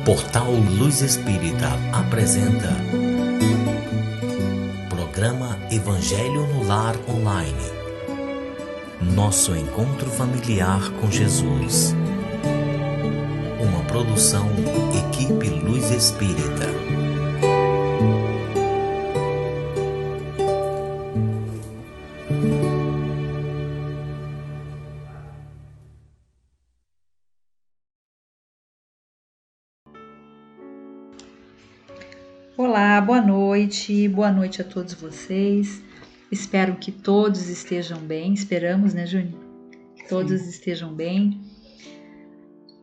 Portal Luz Espírita apresenta Programa Evangelho no Lar Online. Nosso encontro familiar com Jesus. Uma produção Equipe Luz Espírita. Olá, boa noite a todos vocês. Espero que todos estejam bem, esperamos, né, Júnior? Que todos estejam bem.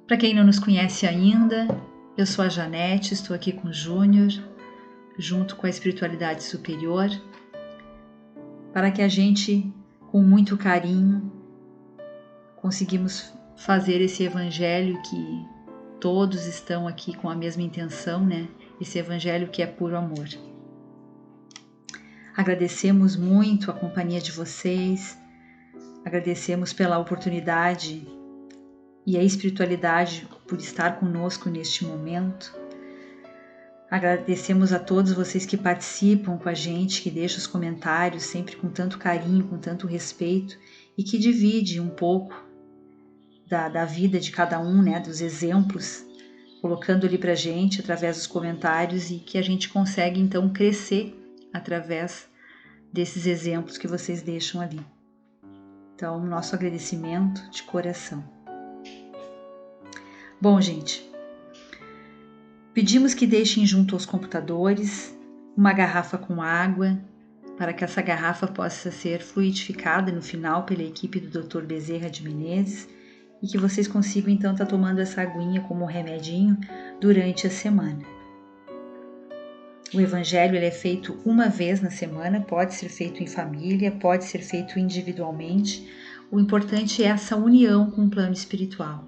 Para quem não nos conhece ainda, eu sou a Janete, estou aqui com o Júnior, junto com a espiritualidade superior, para que a gente, com muito carinho, conseguimos fazer esse evangelho que todos estão aqui com a mesma intenção, né? Esse evangelho que é puro amor. Agradecemos muito a companhia de vocês, agradecemos pela oportunidade e a espiritualidade por estar conosco neste momento. Agradecemos a todos vocês que participam com a gente, que deixam os comentários sempre com tanto carinho, com tanto respeito e que divide um pouco da vida de cada um, né, dos exemplos, colocando ali pra gente através dos comentários e que a gente consegue então crescer através desses exemplos que vocês deixam ali. Então, nosso agradecimento de coração. Bom, gente, pedimos que deixem junto aos computadores uma garrafa com água, para que essa garrafa possa ser fluidificada no final pela equipe do Dr. Bezerra de Menezes, e que vocês consigam então estar tomando essa aguinha como remedinho durante a semana. O evangelho ele é feito uma vez na semana, pode ser feito em família, pode ser feito individualmente. O importante é essa união com o plano espiritual.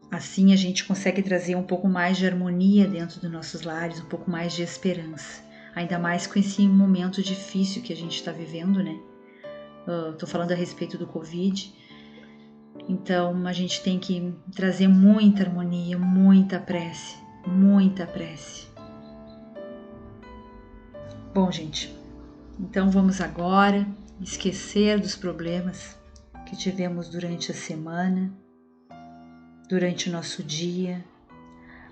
Assim a gente consegue trazer um pouco mais de harmonia dentro dos nossos lares, um pouco mais de esperança. Ainda mais com esse momento difícil que a gente está vivendo, né? Estou falando a respeito do Covid. Então a gente tem que trazer muita harmonia, muita prece, muita prece. Bom, gente, então vamos agora esquecer dos problemas que tivemos durante a semana, durante o nosso dia.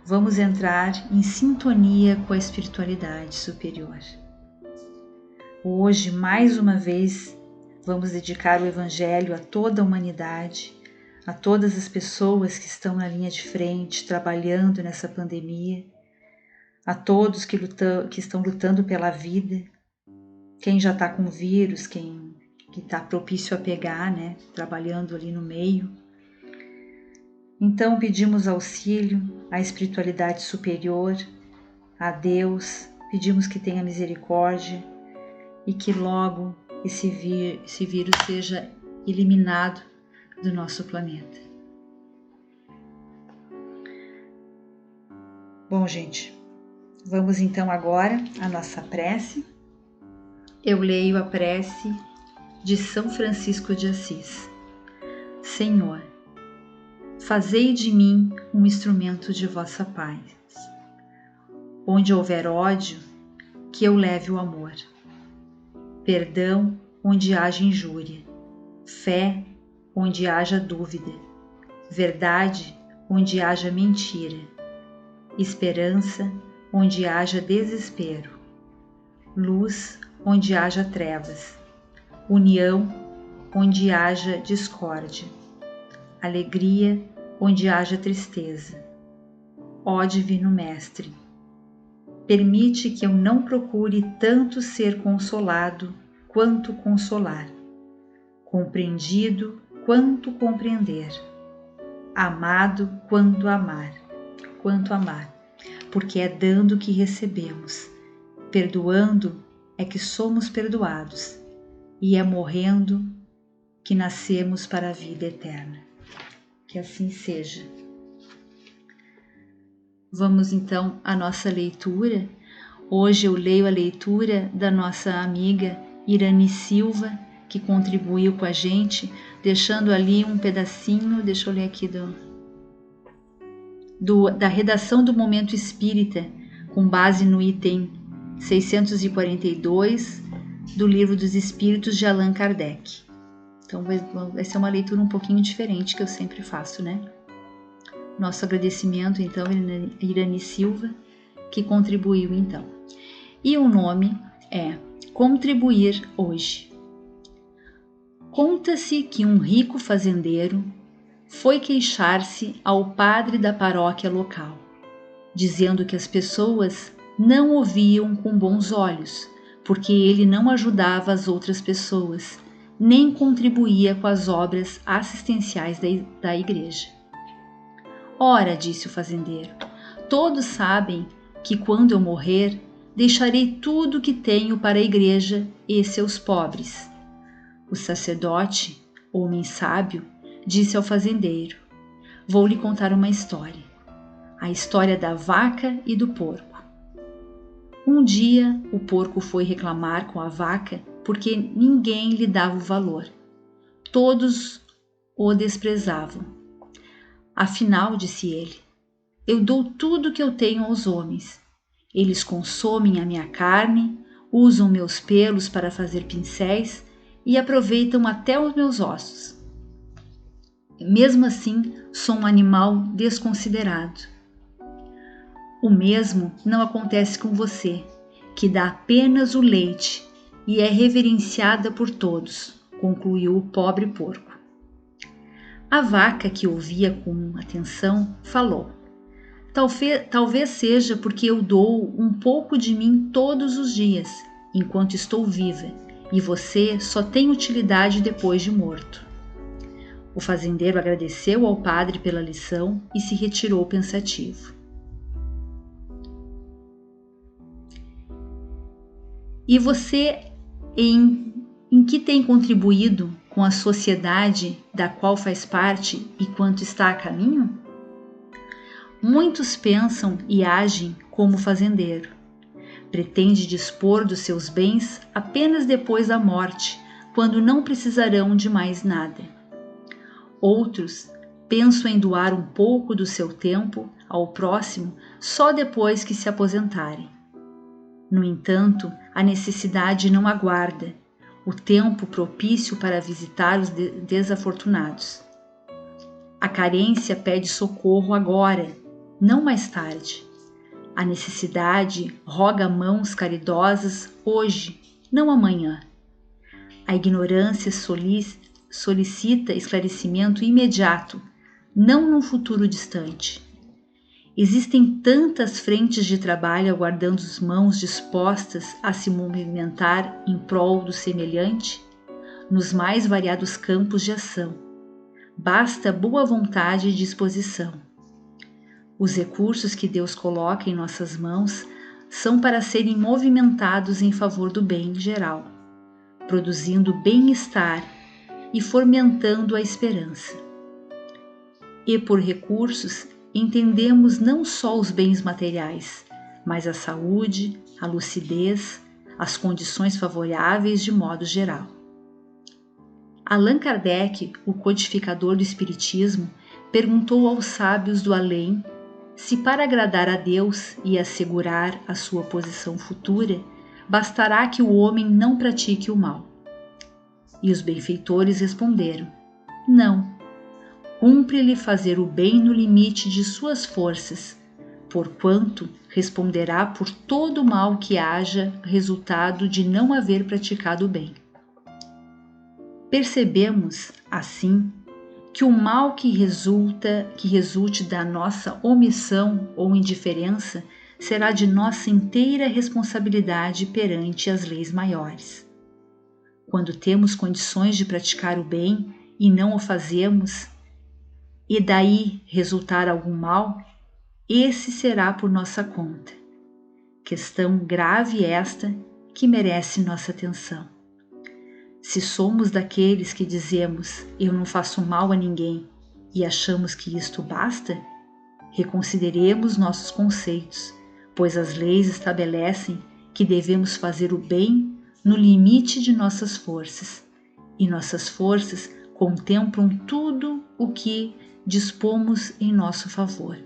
Vamos entrar em sintonia com a espiritualidade superior. Hoje, mais uma vez, vamos dedicar o Evangelho a toda a humanidade, a todas as pessoas que estão na linha de frente, trabalhando nessa pandemia, a todos que estão lutando pela vida, quem já está com vírus, quem está propício a pegar, né, trabalhando ali no meio. Então pedimos auxílio à espiritualidade superior, a Deus, pedimos que tenha misericórdia e que logo esse vírus seja eliminado do nosso planeta. Bom, gente, vamos então agora à nossa prece. Eu leio a prece de São Francisco de Assis. Senhor, fazei de mim um instrumento de vossa paz. Onde houver ódio, que eu leve o amor. Perdão onde haja injúria. Fé onde haja dúvida. Verdade onde haja mentira. Esperança onde haja desespero. Luz onde haja trevas. União onde haja discórdia. Alegria onde haja tristeza. Ó Divino Mestre, permite que eu não procure tanto ser consolado quanto consolar, compreendido quanto compreender, amado quanto amar, porque é dando que recebemos, perdoando é que somos perdoados, e é morrendo que nascemos para a vida eterna. Que assim seja. Vamos então à nossa leitura. Hoje eu leio a leitura da nossa amiga Irani Silva, que contribuiu com a gente, deixando ali um pedacinho, deixa eu ler aqui da redação do Momento Espírita, com base no item 642 do Livro dos Espíritos de Allan Kardec. Então vai ser uma leitura um pouquinho diferente que eu sempre faço, né? Nosso agradecimento, então, a Irani Silva, que contribuiu, então. E o nome é Contribuir Hoje. Conta-se que um rico fazendeiro foi queixar-se ao padre da paróquia local, dizendo que as pessoas não o viam com bons olhos, porque ele não ajudava as outras pessoas, nem contribuía com as obras assistenciais da igreja. Ora, disse o fazendeiro, todos sabem que quando eu morrer, deixarei tudo o que tenho para a igreja e seus pobres. O sacerdote, homem sábio, disse ao fazendeiro, vou lhe contar uma história, a história da vaca e do porco. Um dia o porco foi reclamar com a vaca porque ninguém lhe dava o valor. Todos o desprezavam. Afinal, disse ele, eu dou tudo que eu tenho aos homens. Eles consomem a minha carne, usam meus pelos para fazer pincéis e aproveitam até os meus ossos. Mesmo assim, sou um animal desconsiderado. O mesmo não acontece com você, que dá apenas o leite e é reverenciada por todos, concluiu o pobre porco. A vaca, que ouvia com atenção, falou, talvez seja porque eu dou um pouco de mim todos os dias, enquanto estou viva, e você só tem utilidade depois de morto. O fazendeiro agradeceu ao padre pela lição e se retirou pensativo. E você, em que tem contribuído com a sociedade da qual faz parte e quanto está a caminho? Muitos pensam e agem como fazendeiro. Pretende dispor dos seus bens apenas depois da morte, quando não precisarão de mais nada. Outros pensam em doar um pouco do seu tempo ao próximo só depois que se aposentarem. No entanto, a necessidade não aguarda, o tempo propício para visitar os desafortunados. A carência pede socorro agora, não mais tarde. A necessidade roga mãos caridosas hoje, não amanhã. A ignorância solicita esclarecimento imediato, não num futuro distante. Existem tantas frentes de trabalho aguardando as mãos dispostas a se movimentar em prol do semelhante, nos mais variados campos de ação. Basta boa vontade e disposição. Os recursos que Deus coloca em nossas mãos são para serem movimentados em favor do bem geral, produzindo bem-estar e fomentando a esperança. E por recursos, entendemos não só os bens materiais, mas a saúde, a lucidez, as condições favoráveis de modo geral. Allan Kardec, o codificador do Espiritismo, perguntou aos sábios do além se para agradar a Deus e assegurar a sua posição futura, bastará que o homem não pratique o mal. E os benfeitores responderam, não. Cumpre-lhe fazer o bem no limite de suas forças, porquanto responderá por todo o mal que haja resultado de não haver praticado o bem. Percebemos, assim, que o mal que resulte da nossa omissão ou indiferença será de nossa inteira responsabilidade perante as leis maiores. Quando temos condições de praticar o bem e não o fazemos, e daí resultar algum mal, esse será por nossa conta. Questão grave esta que merece nossa atenção. Se somos daqueles que dizemos eu não faço mal a ninguém e achamos que isto basta, reconsideremos nossos conceitos, pois as leis estabelecem que devemos fazer o bem no limite de nossas forças, e nossas forças contemplam tudo o que dispomos em nosso favor.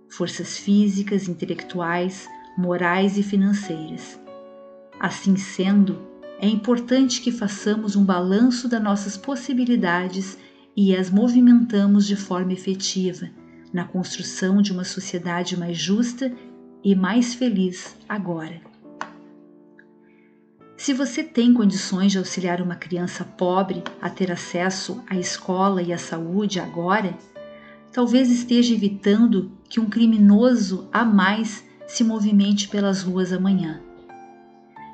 forças físicas, intelectuais, morais e financeiras. Assim sendo, é importante que façamos um balanço das nossas possibilidades e as movimentamos de forma efetiva na construção de uma sociedade mais justa e mais feliz agora. Se você tem condições de auxiliar uma criança pobre a ter acesso à escola e à saúde agora, talvez esteja evitando que um criminoso a mais se movimente pelas ruas amanhã.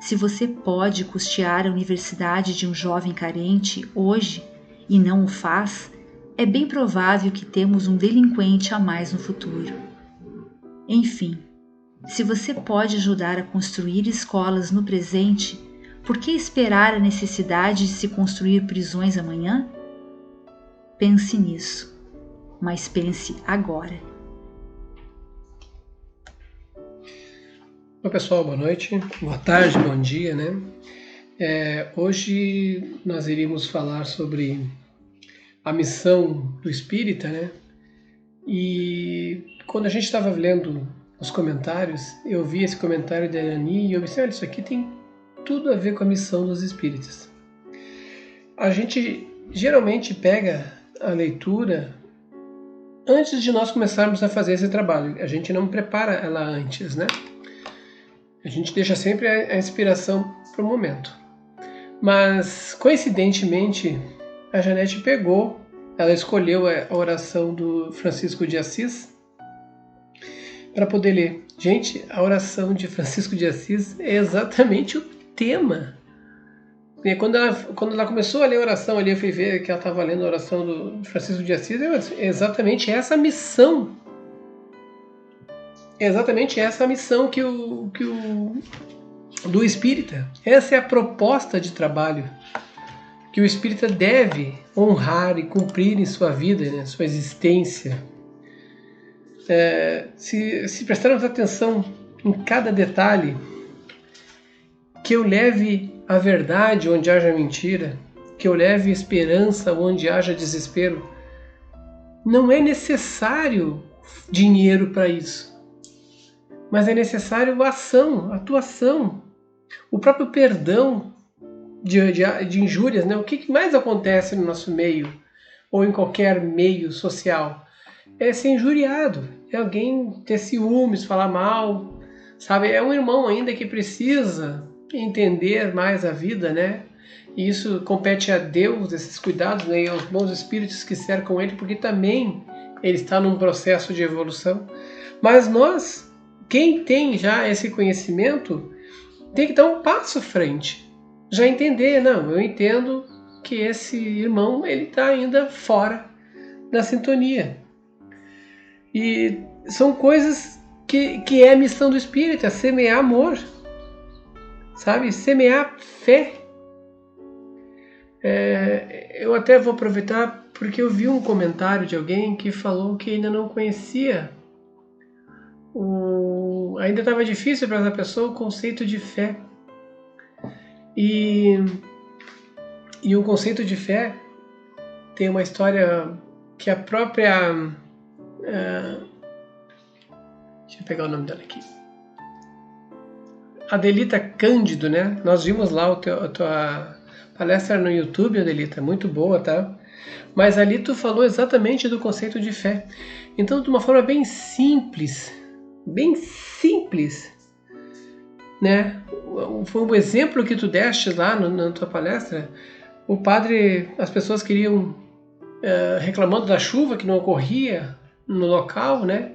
Se você pode custear a universidade de um jovem carente hoje e não o faz, é bem provável que temos um delinquente a mais no futuro. Enfim, se você pode ajudar a construir escolas no presente, por que esperar a necessidade de se construir prisões amanhã? Pense nisso, mas pense agora. Oi pessoal, boa noite, boa tarde, bom dia, né? Hoje nós iríamos falar sobre a missão do espírita, né? E quando a gente estava lendo os comentários, eu vi esse comentário da Irani e eu pensei, olha, isso aqui tem tudo a ver com a missão dos espíritas. A gente geralmente pega a leitura antes de nós começarmos a fazer esse trabalho. A gente não prepara ela antes, né? A gente deixa sempre a inspiração para o momento. Mas, coincidentemente, a Janete ela escolheu a oração do Francisco de Assis para poder ler. Gente, a oração de Francisco de Assis é exatamente o tema. E quando ela começou a ler a oração ali, eu fui ver que ela estava lendo a oração do Francisco de Assis, é exatamente essa missão. É exatamente essa a missão do espírita. Essa é a proposta de trabalho que o espírita deve honrar e cumprir em sua vida, né, sua existência. Se prestarmos atenção em cada detalhe, que eu leve a verdade onde haja mentira, que eu leve esperança onde haja desespero, não é necessário dinheiro para isso. Mas é necessário ação, atuação, o próprio perdão de injúrias, né? O que mais acontece no nosso meio, ou em qualquer meio social? É ser injuriado, é alguém ter ciúmes, falar mal, sabe? É um irmão ainda que precisa entender mais a vida, né? E isso compete a Deus, esses cuidados, né? E aos bons espíritos que cercam ele, porque também ele está num processo de evolução. Mas nós, quem tem já esse conhecimento, tem que dar um passo à frente. Já entender, não, eu entendo que esse irmão, ele está ainda fora da sintonia. E são coisas que é a missão do espírita, semear amor, sabe? Semear fé. Eu até vou aproveitar porque eu vi um comentário de alguém que falou que ainda não conhecia ainda estava difícil para essa pessoa o conceito de fé. E o conceito de fé tem uma história que a própria... deixa eu pegar o nome dela aqui. Adelita Cândido, né? Nós vimos lá a tua palestra no YouTube, Adelita, muito boa, tá? Mas ali tu falou exatamente do conceito de fé. Então, de uma forma bem simples, né? Foi um exemplo que tu deste lá na tua palestra. O padre, as pessoas queriam reclamando da chuva que não ocorria no local, né?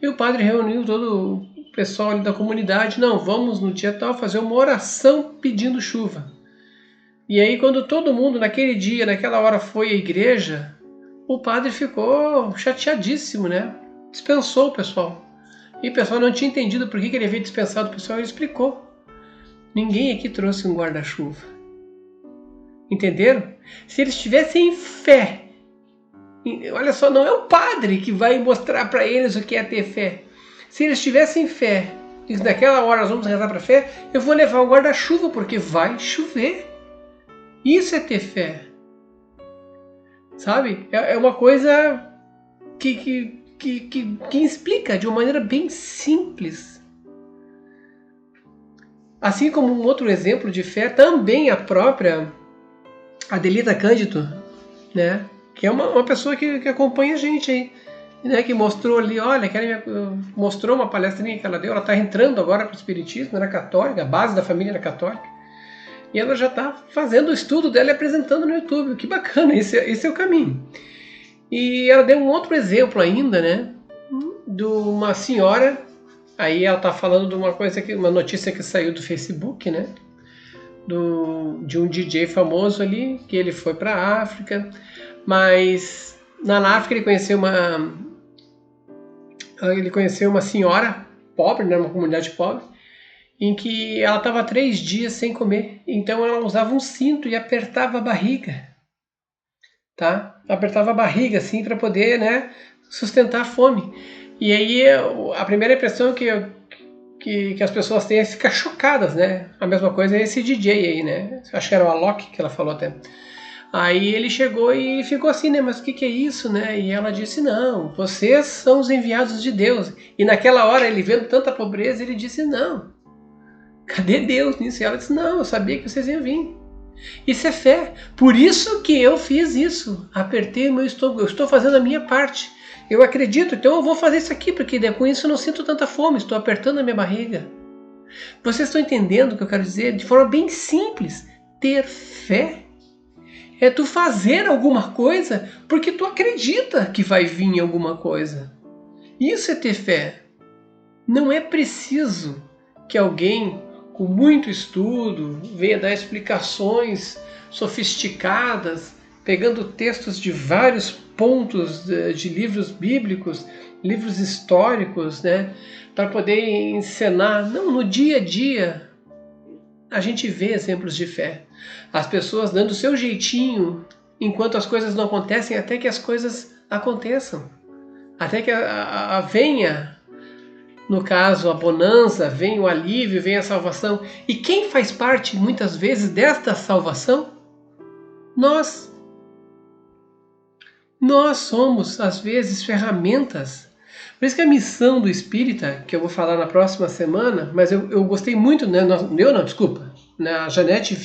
E o padre reuniu todo o pessoal ali da comunidade. Não, vamos no dia tal fazer uma oração pedindo chuva. E aí quando todo mundo naquele dia, naquela hora foi à igreja, o padre ficou chateadíssimo, né? Dispensou o pessoal. E o pessoal não tinha entendido por que ele havia dispensado o pessoal, ele explicou. Ninguém aqui trouxe um guarda-chuva. Entenderam? Se eles tivessem fé, olha só, não é o padre que vai mostrar para eles o que é ter fé. Se eles tivessem fé, e naquela hora nós vamos rezar para fé, eu vou levar um guarda-chuva porque vai chover. Isso é ter fé. Sabe? É uma coisa que que explica de uma maneira bem simples. Assim como um outro exemplo de fé, também a própria Adelita Cândido, né? Que é uma pessoa que acompanha a gente aí, né? Que mostrou ali, olha, mostrou uma palestrinha que ela deu, ela está entrando agora para o Espiritismo, era católica, a base da família era católica, e ela já está fazendo o estudo dela e apresentando no YouTube. Que bacana, esse é o caminho. E ela deu um outro exemplo ainda, né? De uma senhora, aí ela está falando de uma notícia que saiu do Facebook, né? De um DJ famoso ali, que ele foi para a África, mas na África ele conheceu uma senhora pobre, né, uma comunidade pobre, em que ela estava 3 dias sem comer, então ela usava um cinto e apertava a barriga, tá? Apertava a barriga assim para poder, né, sustentar a fome. E aí a primeira impressão que as pessoas têm é ficar chocadas, né? A mesma coisa é esse DJ aí, né? Acho que era o Alok que ela falou até. Aí ele chegou e ficou assim, né? Mas o que é isso, né? E ela disse, não, vocês são os enviados de Deus. E naquela hora, ele vendo tanta pobreza, ele disse, não, cadê Deus nisso? E ela disse, não, eu sabia que vocês iam vir. Isso é fé. Por isso que eu fiz isso. Apertei o meu estômago. Eu estou fazendo a minha parte. Eu acredito, então eu vou fazer isso aqui, porque com isso eu não sinto tanta fome. Estou apertando a minha barriga. Vocês estão entendendo o que eu quero dizer? De forma bem simples. Ter fé é tu fazer alguma coisa porque tu acredita que vai vir alguma coisa. Isso é ter fé. Não é preciso que alguém com muito estudo venha dar explicações sofisticadas, pegando textos de vários pontos de livros bíblicos, livros históricos, né, para poder encenar. Não, no dia a dia a gente vê exemplos de fé. As pessoas dando o seu jeitinho enquanto as coisas não acontecem, até que as coisas aconteçam. Até que venha, no caso, a bonança, venha o alívio, venha a salvação. E quem faz parte, muitas vezes, desta salvação? Nós. Nós somos, às vezes, ferramentas. Por isso que a missão do espírita, que eu vou falar na próxima semana, mas eu gostei muito, né? A Janete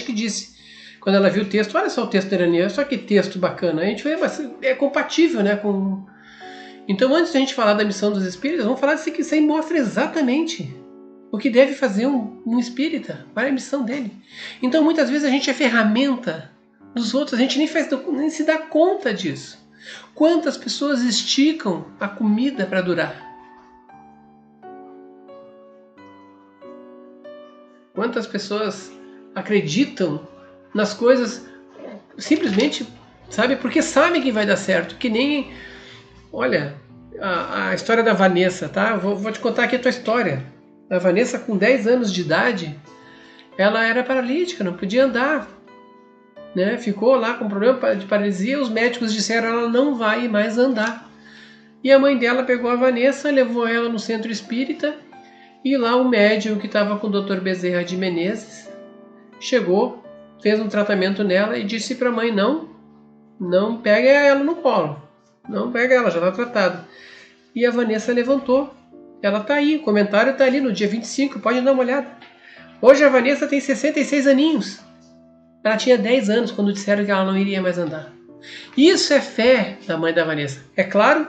que disse, quando ela viu o texto, olha só o texto da Iraniana, só que texto bacana. A gente vê, mas é compatível, né? Então, antes de a gente falar da missão dos espíritas, vamos falar disso que isso aí mostra exatamente o que deve fazer um espírita, qual é a missão dele. Então, muitas vezes a gente é ferramenta dos outros, a gente nem se dá conta disso. Quantas pessoas esticam a comida para durar? Quantas pessoas acreditam nas coisas simplesmente, sabe, porque sabem que vai dar certo, que nem... Olha, a história da Vanessa, tá? Vou te contar aqui a tua história. A Vanessa, com 10 anos de idade, ela era paralítica, não podia andar, né? Ficou lá com problema de paralisia, os médicos disseram ela não vai mais andar. E a mãe dela pegou a Vanessa, levou ela no centro espírita, e lá o médium que estava com o Dr. Bezerra de Menezes chegou, fez um tratamento nela e disse para a mãe, não pega ela no colo. Não pega ela, já está tratada. E a Vanessa levantou. Ela está aí, o comentário está ali no dia 25, pode dar uma olhada. Hoje a Vanessa tem 66 aninhos. Ela tinha 10 anos quando disseram que ela não iria mais andar. Isso é fé da mãe da Vanessa. É claro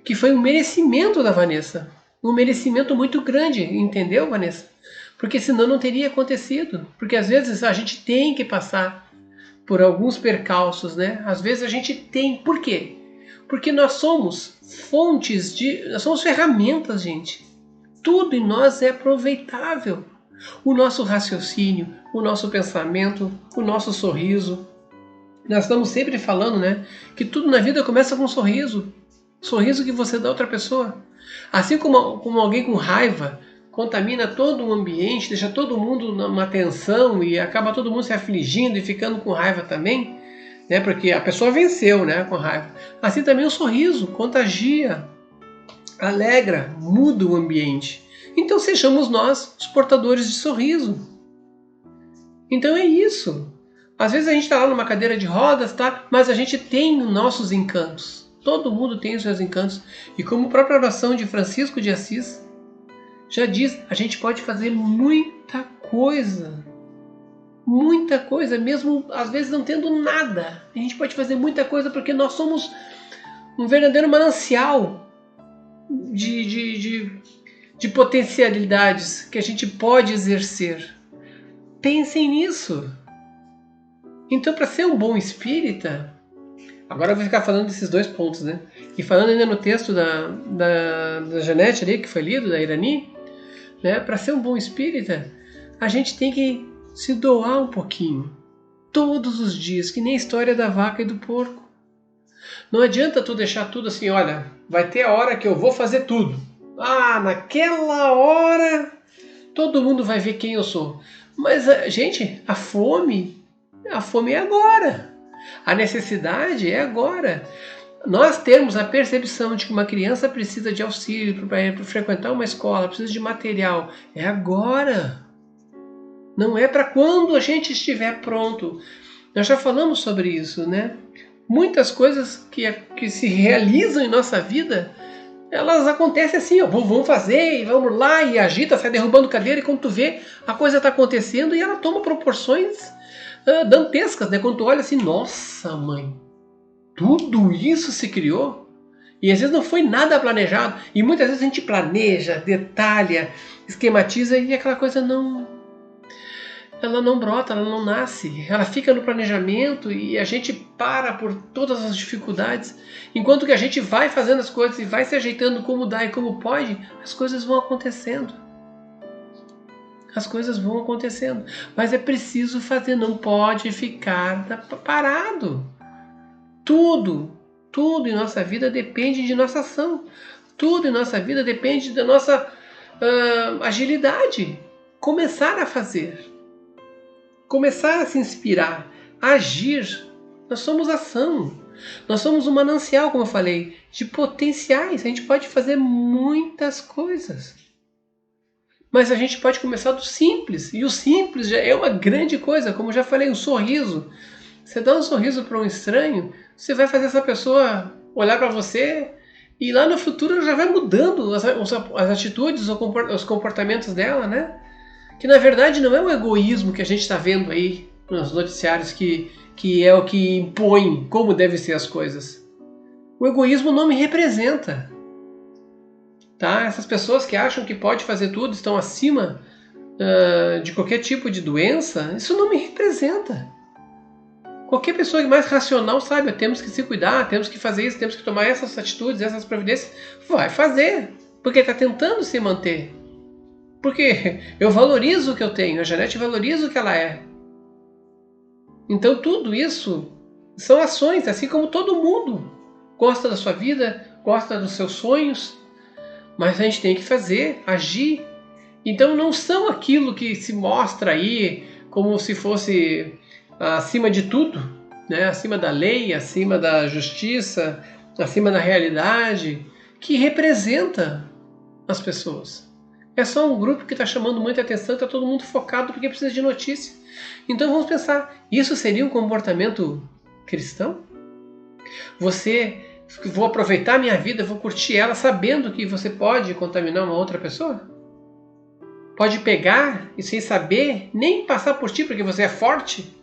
que foi um merecimento da Vanessa. Um merecimento muito grande, entendeu, Vanessa? Porque senão não teria acontecido. Porque às vezes a gente tem que passar por alguns percalços, né? Às vezes a gente tem. Por quê? Porque nós somos nós somos ferramentas, gente. Tudo em nós é aproveitável. O nosso raciocínio, o nosso pensamento, o nosso sorriso. Nós estamos sempre falando, né, que tudo na vida começa com um sorriso. Sorriso que você dá a outra pessoa. Assim como alguém com raiva contamina todo o ambiente, deixa todo mundo numa tensão e acaba todo mundo se afligindo e ficando com raiva também, né, porque a pessoa venceu, né, com raiva. Assim também o sorriso contagia, alegra, muda o ambiente. Então sejamos nós os portadores de sorriso. Então é isso. Às vezes a gente está lá numa cadeira de rodas, tá? Mas a gente tem nossos encantos. Todo mundo tem os seus encantos. E como a própria oração de Francisco de Assis já diz, a gente pode fazer muita coisa. Muita coisa, mesmo às vezes não tendo nada. A gente pode fazer muita coisa porque nós somos um verdadeiro manancial de potencialidades que a gente pode exercer. Pensem nisso. Então, para ser um bom espírita, agora eu vou ficar falando desses 2 pontos, né? E falando ainda no texto da Janete ali, que foi lido, da Irani, né? Para ser um bom espírita, a gente tem que se doar um pouquinho. Todos os dias, que nem a história da vaca e do porco. Não adianta tu deixar tudo assim, olha, vai ter a hora que eu vou fazer tudo. Naquela hora todo mundo vai ver quem eu sou. Mas, gente, a fome é agora. A necessidade é agora. Nós temos a percepção de que uma criança precisa de auxílio para frequentar uma escola, precisa de material. É agora. Não é para quando a gente estiver pronto. Nós já falamos sobre isso, né? Muitas coisas que se realizam em nossa vida, elas acontecem assim, vamos fazer, e vamos lá, e agita, sai derrubando cadeira, e quando tu vê, a coisa está acontecendo e ela toma proporções dantescas, né? Quando tu olha assim, nossa mãe, tudo isso se criou? E às vezes não foi nada planejado, e muitas vezes a gente planeja, detalha, esquematiza, e aquela coisa ela não brota, ela não nasce, ela fica no planejamento e a gente para por todas as dificuldades. Enquanto que a gente vai fazendo as coisas e vai se ajeitando como dá e como pode, as coisas vão acontecendo. As coisas vão acontecendo. Mas é preciso fazer, não pode ficar parado. Tudo em nossa vida depende de nossa ação. Tudo em nossa vida depende da nossa agilidade. Começar a fazer. Começar a se inspirar, a agir. Nós somos ação. Nós somos um manancial, como eu falei, de potenciais. A gente pode fazer muitas coisas. Mas a gente pode começar do simples. E o simples já é uma grande coisa. Como eu já falei, um sorriso. Você dá um sorriso para um estranho, você vai fazer essa pessoa olhar para você e lá no futuro já vai mudando as atitudes, os comportamentos dela, né? Que na verdade não é o egoísmo que a gente está vendo aí nos noticiários que é o que impõe como devem ser as coisas. O egoísmo não me representa. Tá? Essas pessoas que acham que pode fazer tudo, estão acima de qualquer tipo de doença, isso não me representa. Qualquer pessoa mais racional sabe, temos que se cuidar, temos que fazer isso, temos que tomar essas atitudes, essas providências, vai fazer, porque está tentando se manter. Porque eu valorizo o que eu tenho, a Janete valoriza o que ela é. Então tudo isso são ações, assim como todo mundo gosta da sua vida, gosta dos seus sonhos, mas a gente tem que fazer, agir. Então não são aquilo que se mostra aí como se fosse acima de tudo, né? Acima da lei, acima da justiça, acima da realidade, que representa as pessoas. É só um grupo que está chamando muita atenção, está todo mundo focado porque precisa de notícia. Então vamos pensar, isso seria um comportamento cristão? Vou aproveitar a minha vida, vou curtir ela sabendo que você pode contaminar uma outra pessoa? Pode pegar e sem saber, nem passar por ti porque você é forte,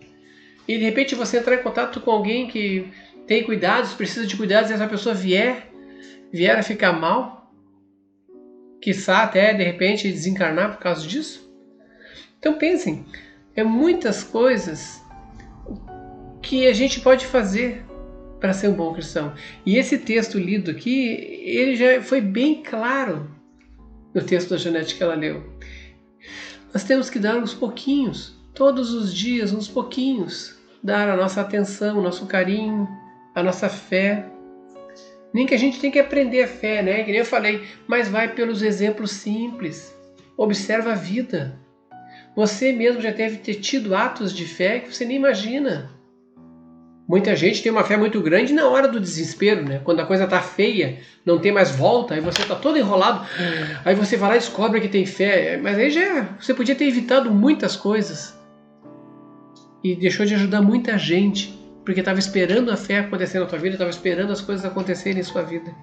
e de repente você entrar em contato com alguém que tem cuidados, precisa de cuidados, e essa pessoa vier a ficar mal, quiçá até de repente desencarnar por causa disso. Então pensem, muitas coisas que a gente pode fazer para ser um bom cristão. E esse texto lido aqui, ele já foi bem claro no texto da Janete que ela leu. Nós temos que dar uns pouquinhos, todos os dias, uns pouquinhos, dar a nossa atenção, o nosso carinho, a nossa fé. Nem que a gente tem que aprender a fé, né? Que nem eu falei, mas vai pelos exemplos simples. Observa a vida. Você mesmo já deve ter tido atos de fé que você nem imagina. Muita gente tem uma fé muito grande na hora do desespero, né? Quando a coisa tá feia, não tem mais volta, aí você tá todo enrolado, aí você vai lá e descobre que tem fé. Mas aí você podia ter evitado muitas coisas. E deixou de ajudar muita gente, porque estava esperando a fé acontecer na tua vida, estava esperando as coisas acontecerem em sua vida.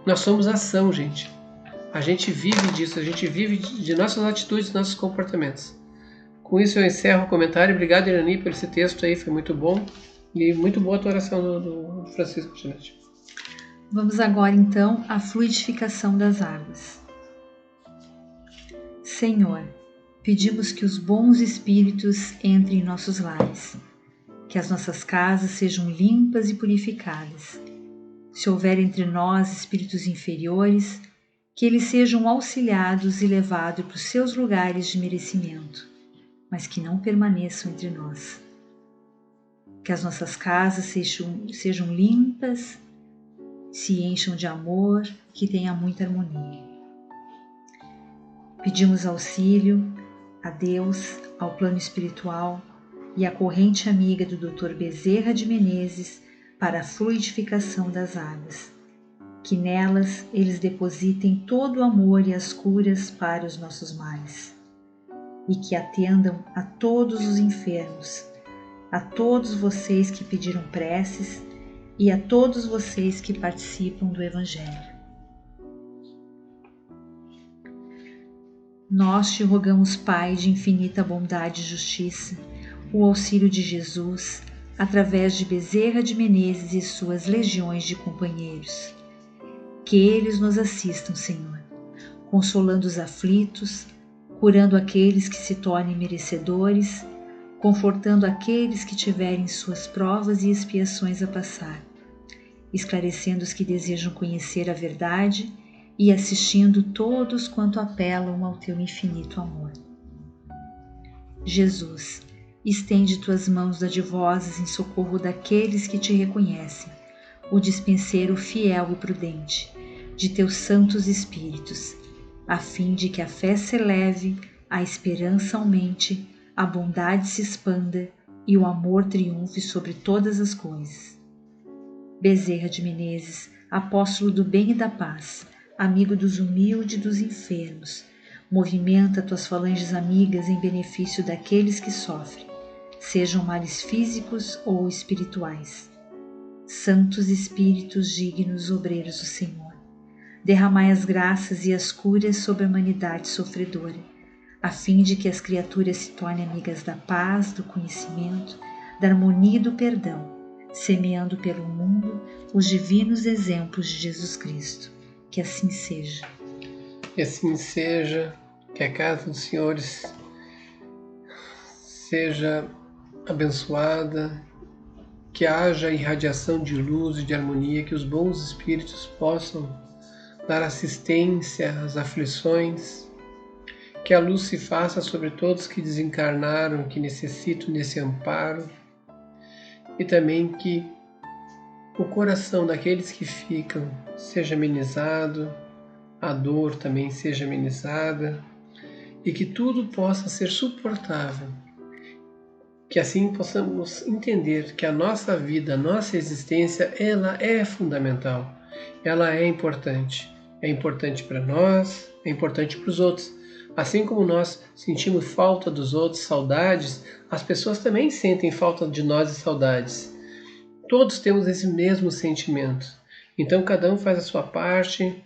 Nós somos ação, gente. A gente vive disso, a gente vive de nossas atitudes, nossos comportamentos. Com isso eu encerro o comentário. Obrigado, Irani, por esse texto aí, foi muito bom. E muito boa a tua oração do Francisco Ginete. Vamos agora então à fluidificação das águas. Senhor, pedimos que os bons espíritos entrem em nossos lares, que as nossas casas sejam limpas e purificadas. Se houver entre nós espíritos inferiores, que eles sejam auxiliados e levados para os seus lugares de merecimento, mas que não permaneçam entre nós. Que as nossas casas sejam limpas, se encham de amor, que tenha muita harmonia. Pedimos auxílio a Deus, ao plano espiritual e à corrente amiga do Dr. Bezerra de Menezes para a fluidificação das águas, que nelas eles depositem todo o amor e as curas para os nossos males, e que atendam a todos os enfermos, a todos vocês que pediram preces e a todos vocês que participam do Evangelho. Nós te rogamos, Pai de infinita bondade e justiça, o auxílio de Jesus, através de Bezerra de Menezes e suas legiões de companheiros. Que eles nos assistam, Senhor, consolando os aflitos, curando aqueles que se tornem merecedores, confortando aqueles que tiverem suas provas e expiações a passar, esclarecendo os que desejam conhecer a verdade e assistindo todos quanto apelam ao teu infinito amor. Jesus, estende tuas mãos dadivosas em socorro daqueles que te reconhecem, o dispenseiro fiel e prudente de teus santos espíritos, a fim de que a fé se eleve, a esperança aumente, a bondade se expanda e o amor triunfe sobre todas as coisas. Bezerra de Menezes, apóstolo do bem e da paz, amigo dos humildes e dos enfermos, movimenta tuas falanges amigas em benefício daqueles que sofrem, sejam males físicos ou espirituais. Santos Espíritos dignos obreiros do Senhor, derramai as graças e as curas sobre a humanidade sofredora, a fim de que as criaturas se tornem amigas da paz, do conhecimento, da harmonia e do perdão, semeando pelo mundo os divinos exemplos de Jesus Cristo. Que assim seja. Que assim seja, que a casa dos senhores seja abençoada, que haja irradiação de luz e de harmonia, que os bons espíritos possam dar assistência às aflições, que a luz se faça sobre todos que desencarnaram, que necessitam desse amparo, e também que o coração daqueles que ficam seja amenizado, a dor também seja amenizada, e que tudo possa ser suportável. Que assim possamos entender que a nossa vida, a nossa existência, ela é fundamental, ela é importante. É importante para nós, é importante para os outros. Assim como nós sentimos falta dos outros, saudades, as pessoas também sentem falta de nós e saudades. Todos temos esse mesmo sentimento. Então cada um faz a sua parte,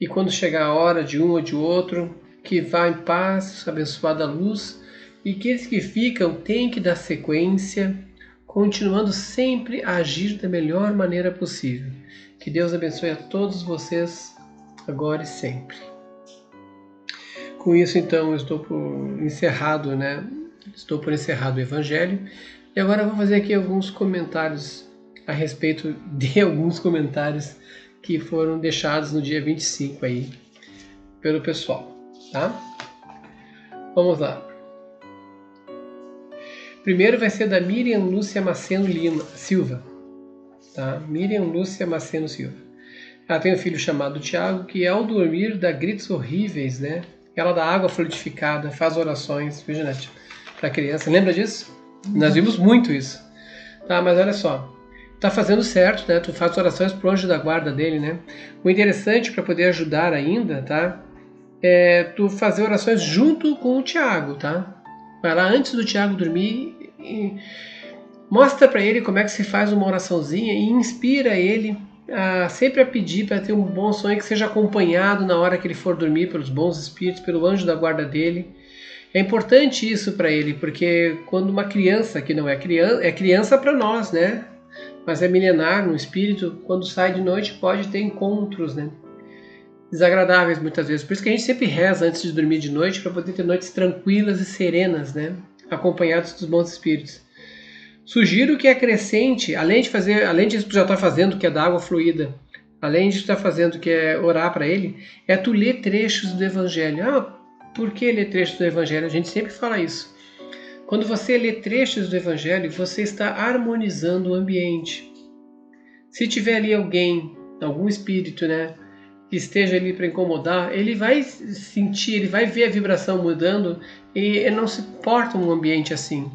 e quando chegar a hora de um ou de outro, que vá em paz, abençoada luz, e que eles que ficam têm que dar sequência, continuando sempre a agir da melhor maneira possível. Que Deus abençoe a todos vocês, agora e sempre. Com isso, então, eu estou por encerrado o Evangelho, e agora eu vou fazer aqui alguns comentários a respeito de alguns comentários que foram deixados no dia 25 aí pelo pessoal, tá? Vamos lá. Primeiro vai ser da Miriam Lúcia Maceno Silva, tá? Miriam Lúcia Maceno Silva. Ela tem um filho chamado Tiago, que ao dormir dá gritos horríveis, né? Ela dá água fluidificada, faz orações, viu, Ginete? Para criança. Lembra disso? Nós vimos muito isso. Tá, mas olha só. Tá fazendo certo, né? Tu faz orações pro anjo da guarda dele, né? O interessante para poder ajudar ainda, tá? É tu fazer orações junto com o Tiago, tá? Vai lá antes do Tiago dormir Mostra para ele como é que se faz uma oraçãozinha e inspira ele sempre a pedir para ter um bom sonho que seja acompanhado na hora que ele for dormir pelos bons espíritos, pelo anjo da guarda dele. É importante isso para ele, porque quando uma criança, que não é criança para nós, né? Mas é milenar no espírito, quando sai de noite pode ter encontros, né? Desagradáveis muitas vezes. Por isso que a gente sempre reza antes de dormir de noite, para poder ter noites tranquilas e serenas, né? Acompanhados dos bons espíritos. Sugiro que acrescente, além disso que tu já está fazendo, que é da água fluida, além de tu estar fazendo, que é orar para ele, é tu ler trechos do Evangelho. Por que ler trechos do Evangelho? A gente sempre fala isso. Quando você lê trechos do Evangelho, você está harmonizando o ambiente. Se tiver ali algum espírito, né, que esteja ali para incomodar, ele vai sentir, ele vai ver a vibração mudando e não se porta um ambiente assim.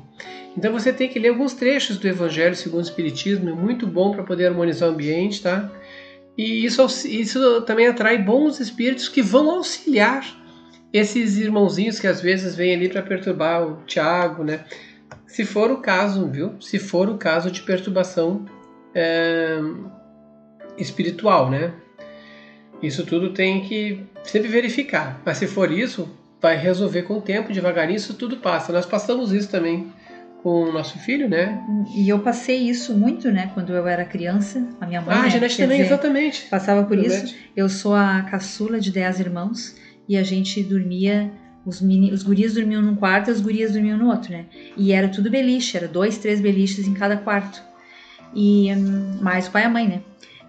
Então você tem que ler alguns trechos do Evangelho segundo o Espiritismo, é muito bom para poder harmonizar o ambiente, tá? E isso também atrai bons espíritos que vão auxiliar esses irmãozinhos que às vezes vêm ali para perturbar o Tiago, né? Se for o caso, viu? Se for o caso de perturbação espiritual, né? Isso tudo tem que sempre verificar. Mas se for isso, vai resolver com o tempo, devagarinho, isso tudo passa. Nós passamos isso também com o nosso filho, né? E eu passei isso muito, né? Quando eu era criança, a minha mãe... a Janete também, exatamente. Passava por isso. Eu sou a caçula de 10 irmãos e a gente dormia... Os gurias dormiam num quarto e as gurias dormiam no outro, né? E era tudo beliche, era 2, 3 beliches em cada quarto. E mais o pai e a mãe, né?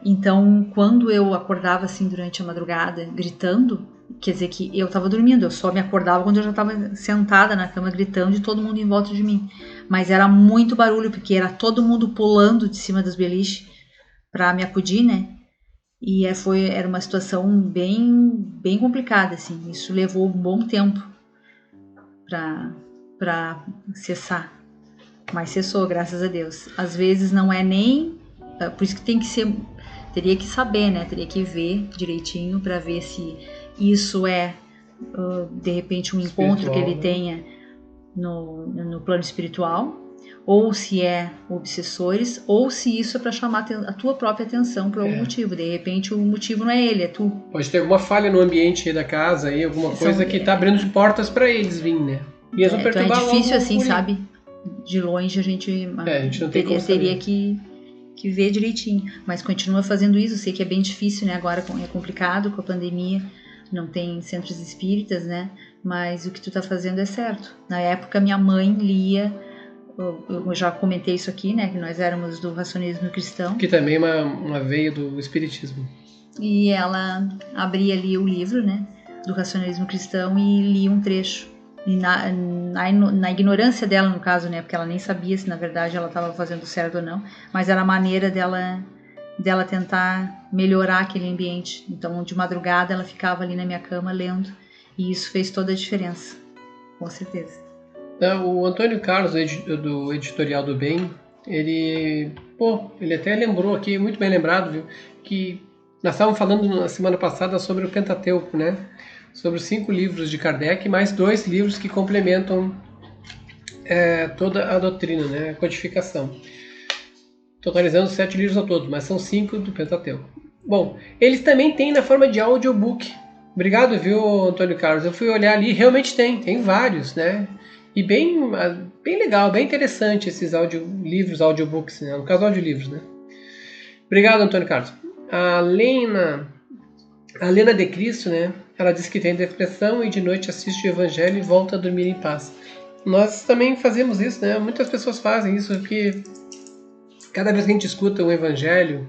Então, quando eu acordava assim durante a madrugada, gritando, quer dizer que eu estava dormindo, eu só me acordava quando eu já estava sentada na cama gritando e todo mundo em volta de mim. Mas era muito barulho, porque era todo mundo pulando de cima dos beliches para me acudir, né? E era uma situação bem complicada, assim. Isso levou um bom tempo para cessar. Mas cessou, graças a Deus. Às vezes não é nem... Por isso que tem que ser... Teria que saber, né? Teria que ver direitinho para ver se isso é, de repente, um encontro que ele tenha no plano espiritual, ou se é obsessores, ou se isso é para chamar a tua própria atenção por algum motivo. De repente, o motivo não é ele, é tu. Pode ter alguma falha no ambiente da casa, aí, alguma coisa que está abrindo portas para eles virem, né? E eles vão perturbar. Então é difícil assim, sabe? De longe a gente não teria que ver direitinho, mas continua fazendo isso. Sei que é bem difícil, né? Agora é complicado com a pandemia, não tem centros espíritas, né? Mas o que tu tá fazendo é certo. Na época minha mãe lia, eu já comentei isso aqui, né? Que nós éramos do racionalismo cristão. Que também é uma veia do espiritismo. E ela abria ali o livro, né? Do racionalismo cristão e lia um trecho. E na ignorância dela, no caso, né? Porque ela nem sabia se na verdade ela estava fazendo certo ou não, mas era a maneira dela tentar melhorar aquele ambiente. Então, de madrugada, ela ficava ali na minha cama lendo, e isso fez toda a diferença, com certeza. O Antônio Carlos, do Editorial do Bem, ele até lembrou aqui, muito bem lembrado, viu, que nós estávamos falando na semana passada sobre o Pentateuco, né? Sobre os 5 livros de Kardec, mais 2 livros que complementam toda a doutrina, né, a codificação. Totalizando 7 livros ao todo, mas são 5 do Pentateuco. Bom, eles também têm na forma de audiobook. Obrigado, viu, Antônio Carlos? Eu fui olhar ali, realmente tem vários, né? E bem legal, bem interessante esses audiobooks, né? No caso, audiolivros, né? Obrigado, Antônio Carlos. A Lena de Cristo, né? Ela diz que tem depressão e de noite assiste o Evangelho e volta a dormir em paz. Nós também fazemos isso, né? Muitas pessoas fazem isso, porque cada vez que a gente escuta o Evangelho,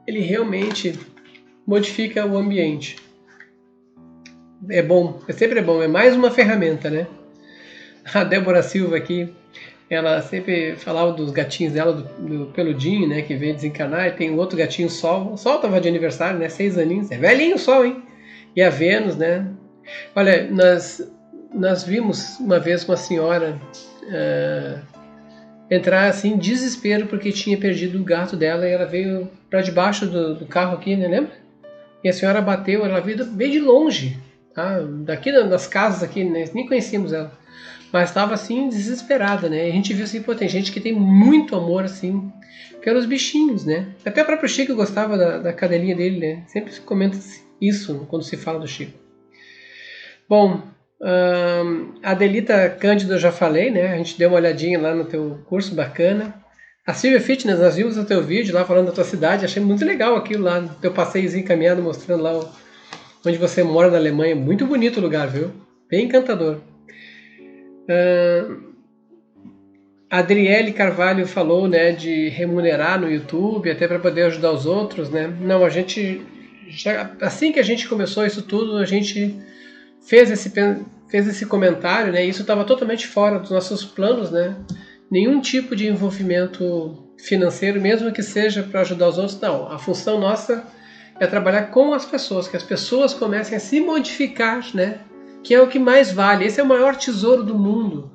ele realmente modifica o ambiente. É bom, sempre é bom, é mais uma ferramenta, né? A Débora Silva aqui, ela sempre falava dos gatinhos dela, do peludinho, né? Que veio desencarnar, e tem um outro gatinho, Sol. O Sol estava de aniversário, né? 6 aninhos, é velhinho o Sol, hein? E a Vênus, né? Olha, nós vimos uma vez uma senhora entrar assim em desespero porque tinha perdido o gato dela, e ela veio para debaixo do carro aqui, né? Lembra? E a senhora bateu, ela veio de longe, tá? Daqui das casas aqui, né? Nem conhecíamos ela. mas estava assim desesperada, né? E a gente viu assim, pô, tem gente que tem muito amor assim pelos bichinhos, né? Até o próprio Chico gostava da cadelinha dele, né? Sempre se comenta isso quando se fala do Chico. Bom, a Adelita Cândido eu já falei, né? A gente deu uma olhadinha lá no teu curso, bacana. A Silvia Fitness, nós vimos o teu vídeo lá falando da tua cidade, achei muito legal aquilo lá, teu passeiozinho caminhado, mostrando lá onde você mora na Alemanha. Muito bonito o lugar, viu? Bem encantador. A Adriele Carvalho falou, né, de remunerar no YouTube, até para poder ajudar os outros, né? Não, a gente, assim que a gente começou isso tudo, a gente fez esse comentário, né? Isso estava totalmente fora dos nossos planos, né? Nenhum tipo de envolvimento financeiro, mesmo que seja para ajudar os outros, não. A função nossa é trabalhar com as pessoas, que as pessoas comecem a se modificar, né? Que é o que mais vale. Esse é o maior tesouro do mundo.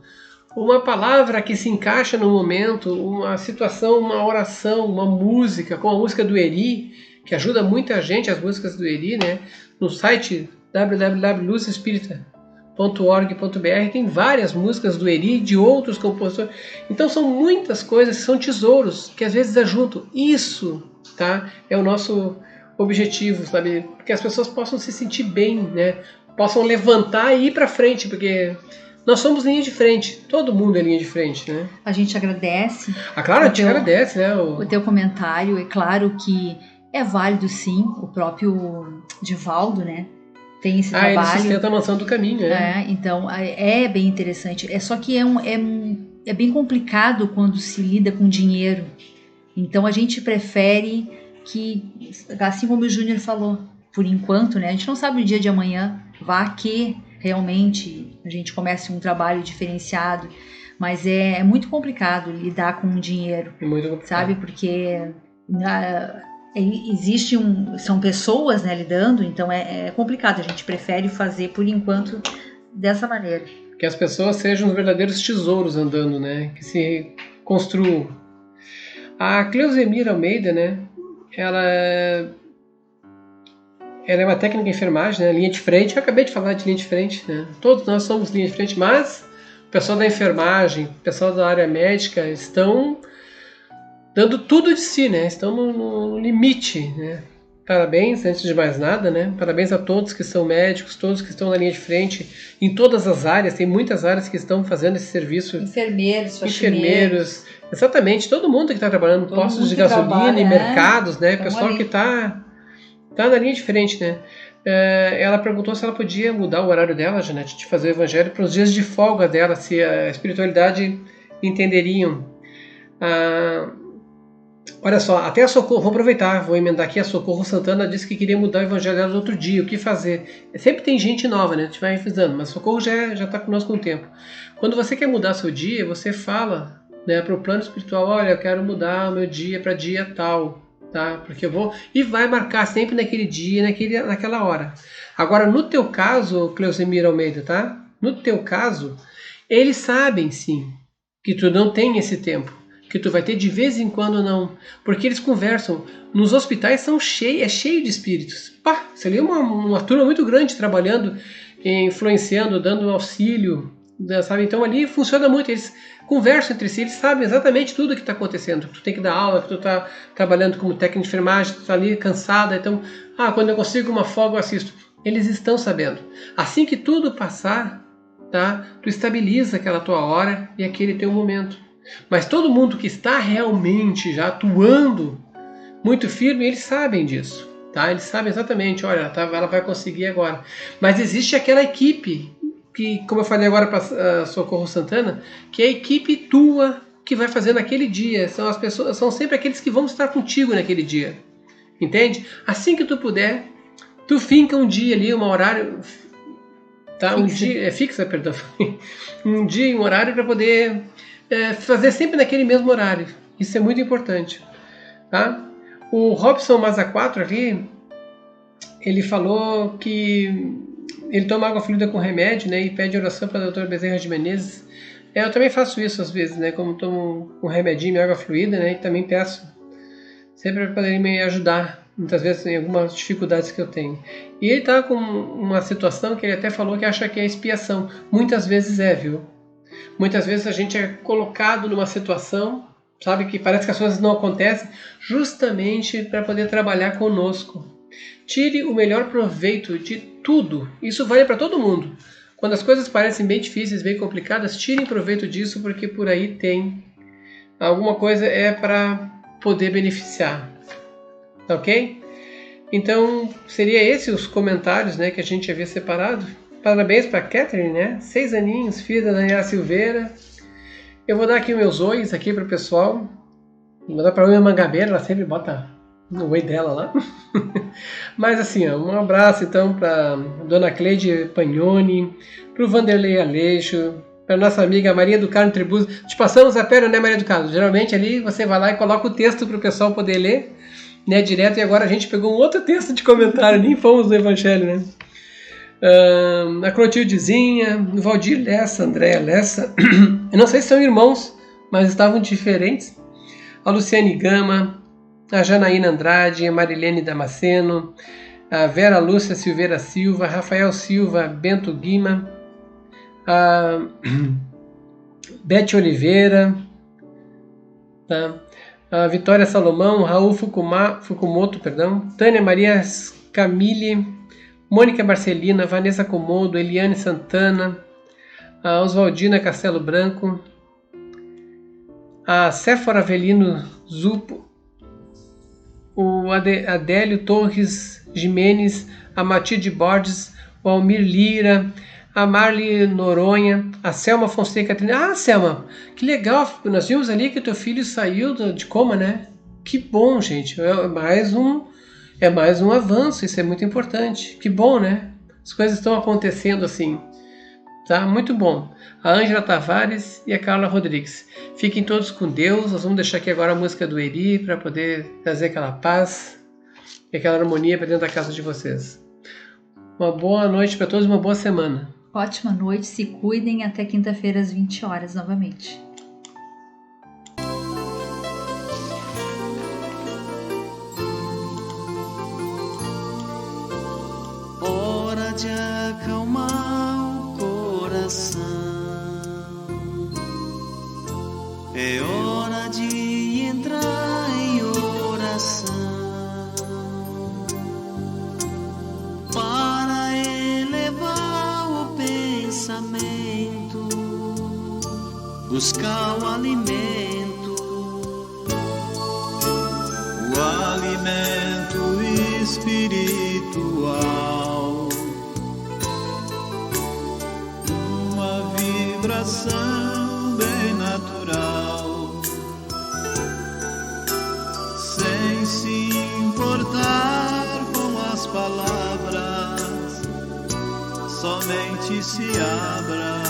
Uma palavra que se encaixa no momento, uma situação, uma oração, uma música, como a música do Eri, que ajuda muita gente, as músicas do Eri, né? No site www.luzespirita.org.br tem várias músicas do Eri, de outros compositores. Então são muitas coisas, são tesouros que às vezes ajuntam. Isso, tá? É o nosso objetivo, sabe? Que as pessoas possam se sentir bem, né? Possam levantar e ir para frente, porque nós somos linha de frente. Todo mundo é linha de frente, né? A gente agradece. Claro, a gente agradece, né? O teu comentário. É claro que é válido, sim. O próprio Divaldo, né? Tem esse trabalho. Ele sustenta a Mansão do Caminho, né? Então, é bem interessante. Só que é bem complicado quando se lida com dinheiro. Então, a gente prefere que, assim como o Júnior falou, por enquanto, né? A gente não sabe o dia de amanhã, vá que realmente a gente comece um trabalho diferenciado, mas é muito complicado lidar com o dinheiro, sabe? Porque são pessoas, né, lidando, então é complicado. A gente prefere fazer por enquanto dessa maneira. Que as pessoas sejam os verdadeiros tesouros andando, né? Que se construam. A Cleusemira Almeida, né? Ela é uma técnica de enfermagem, né? Linha de frente. Eu acabei de falar de linha de frente, né? Todos nós somos linha de frente, mas o pessoal da enfermagem, o pessoal da área médica estão dando tudo de si, né? Estão no limite, né? Parabéns, antes de mais nada, né? Parabéns a todos que são médicos, todos que estão na linha de frente, em todas as áreas. Tem muitas áreas que estão fazendo esse serviço. Enfermeiros, faxineiros. Exatamente, todo mundo que está trabalhando em postos de gasolina e mercados, né? Pessoal ali que está na linha de frente, né? Ela perguntou se ela podia mudar o horário dela, Janete, de fazer o evangelho para os dias de folga dela, se a espiritualidade entenderiam. Olha só, até a Socorro, vou aproveitar, vou emendar aqui, a Socorro Santana disse que queria mudar o evangelho dela no outro dia, o que fazer? Sempre tem gente nova, né? A gente vai revisando, mas a Socorro já está conosco há um tempo. Quando você quer mudar seu dia, você fala, né, para o plano espiritual, olha, eu quero mudar o meu dia para dia tal, tá? Porque eu vou... E vai marcar sempre naquele dia, naquela hora. Agora, no teu caso, Cleusemira Almeida, tá? No teu caso, eles sabem, sim, que tu não tem esse tempo, que tu vai ter de vez em quando não, porque eles conversam. Nos hospitais é cheio de espíritos. Pá, você ali é uma turma muito grande trabalhando, influenciando, dando auxílio, sabe? Então ali funciona muito, eles conversam entre si, eles sabem exatamente tudo o que está acontecendo. Tu tem que dar aula, que tu está trabalhando como técnico de enfermagem, tu está ali cansada, então, quando eu consigo uma folga eu assisto. Eles estão sabendo. Assim que tudo passar, tá? Tu estabiliza aquela tua hora e aquele teu momento. Mas todo mundo que está realmente já atuando muito firme, eles sabem disso, tá? Eles sabem exatamente, olha, ela vai conseguir agora. Mas existe aquela equipe que, como eu falei agora para Socorro Santana, que é a equipe tua que vai fazer naquele dia. São as pessoas, são sempre aqueles que vão estar contigo naquele dia, entende? Assim que tu puder, tu finca um dia ali, um horário, tá? Fixa, perdão, um dia e um horário para poder fazer sempre naquele mesmo horário. Isso é muito importante, tá? O Robson Maza 4 ali, ele falou que ele toma água fluida com remédio, né, e pede oração para a doutora Bezerra de Menezes. Eu também faço isso às vezes, né, como tomo um remedinho, água fluida, né, e também peço sempre para poderem me ajudar, muitas vezes em algumas dificuldades que eu tenho. E ele está com uma situação que ele até falou que acha que é expiação. Muitas vezes viu? Muitas vezes a gente é colocado numa situação, sabe, que parece que as coisas não acontecem, justamente para poder trabalhar conosco. Tire o melhor proveito de tudo. Isso vale para todo mundo. Quando as coisas parecem bem difíceis, bem complicadas, tirem proveito disso, porque por aí tem alguma coisa para poder beneficiar. Tá ok? Então, seria esses os comentários, né, que a gente havia separado. Parabéns para Catherine, né? 6 aninhos, filha da Daniela Silveira. Eu vou dar aqui meus ois aqui para o pessoal. Vou mandar para a minha Mangabeira, ela sempre bota o oi dela lá. Mas assim, ó, um abraço então para Dona Cleide Pagnoni, para o Vanderlei Aleixo, para nossa amiga Maria do Carmo Tribuzzi. Te passamos a perna, né, Maria do Carmo? Geralmente ali você vai lá e coloca o texto para o pessoal poder ler, né, direto. E agora a gente pegou um outro texto de comentário, nem fomos no Evangelho, né? A Clotildezinha, o Valdir Lessa, Andréa Lessa. Eu não sei se são irmãos, mas estavam diferentes. A Luciane Gama, a Janaína Andrade, a Marilene Damasceno, a Vera Lúcia Silveira Silva, Rafael Silva, Bento Guima, a Bete Oliveira, tá? A Vitória Salomão, Raul Fukumoto, Tânia Maria Camille, Mônica Marcelina, Vanessa Comodo, Eliane Santana, a Oswaldina Castelo Branco, a Séfora Avelino Zupo, o Adélio Torres Jimenez, a Matilde Borges, o Almir Lira, a Marli Noronha, a Selma Fonseca. Ah, Selma, que legal, nós vimos ali que o teu filho saiu de coma, né? Que bom, gente, é mais um avanço, isso é muito importante. Que bom, né? As coisas estão acontecendo assim, tá? Muito bom. A Ângela Tavares e a Carla Rodrigues. Fiquem todos com Deus. Nós vamos deixar aqui agora a música do Eri para poder trazer aquela paz e aquela harmonia para dentro da casa de vocês. Uma boa noite para todos, uma boa semana. Ótima noite, se cuidem, até quinta-feira às 20 horas novamente. Hora de acalmar o coração, é hora de entrar em oração, para elevar o pensamento, buscar o alimento espiritual, uma vibração bem natural, sem se importar com as palavras, somente se abra.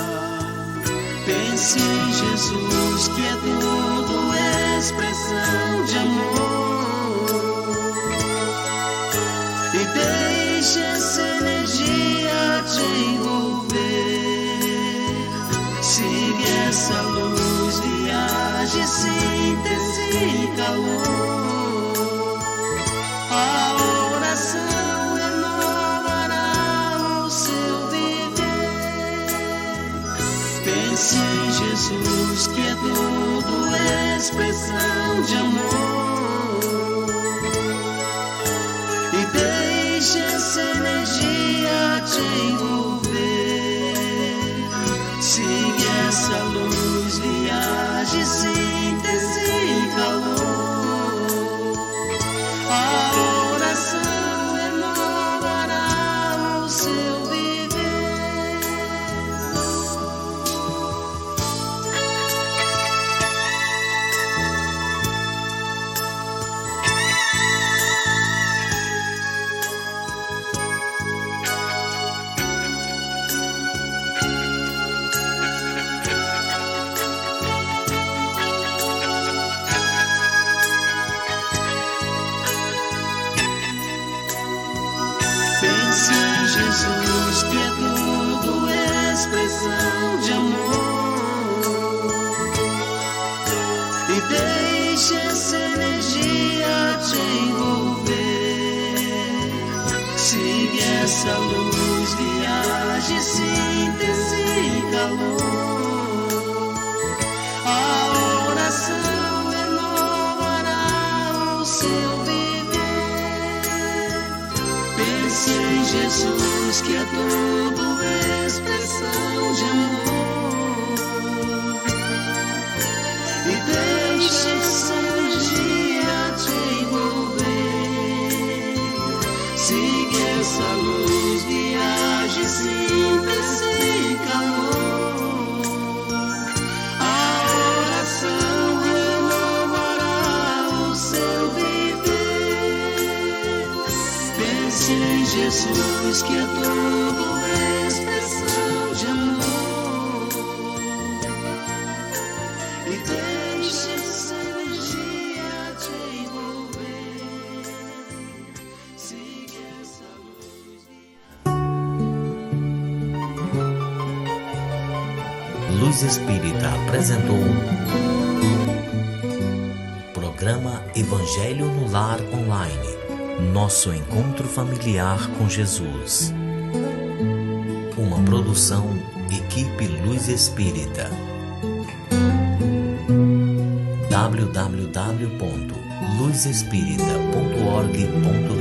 Pense em Jesus, que é tudo expressão de amor, e deixe essa energia te envolver. Siga essa luz, viaje, síntese e calor. A oração renovará o seu viver. Pense em Jesus, que é tudo expressão de amor, e deixe essa energia te envolver. Siga essa luz, viaje, síntese e calor. A oração renovará o seu viver. Pense em Jesus, que é tudo expressão de amor, e deixe essa energia te envolver. Siga essa luz, viaje, síntese e calor. Jesus que é tudo expressão de amor, e deixa essa energia te envolver. Siga essa luz, viaje simples sem calor. A oração renovará o seu viver. Pense em Jesus que é tudo expressão de amor, e deixe essa energia te envolver. Siga essa luz. Luz Espírita apresentou programa Evangelho no Lar Online. Nosso encontro familiar com Jesus. Uma produção Equipe Luz Espírita. www.luzespírita.org.br